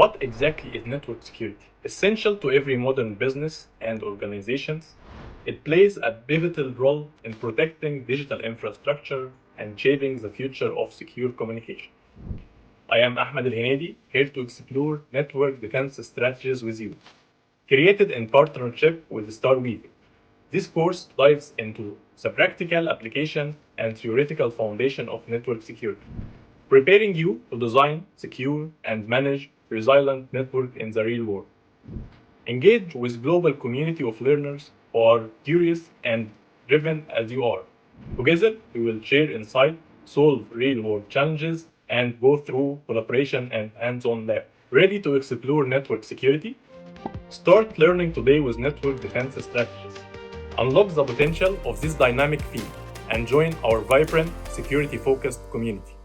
What exactly is network security? Essential to every modern business and organizations, it plays a pivotal role in protecting digital infrastructure and shaping the future of secure communication. I am Ahmed Elhenedy, here to explore network defense strategies with you. Created in partnership with Starweaver, this course dives into the practical application and theoretical foundation of network security, preparing you to design, secure, and manage resilient network in the real world. Engage with global community of learners who are curious and driven as you are. Together, we will share insight, solve real-world challenges, and go through collaboration and hands-on lab. Ready to explore network security? Start learning today with network defense strategies. Unlock the potential of this dynamic field and join our vibrant, security-focused community.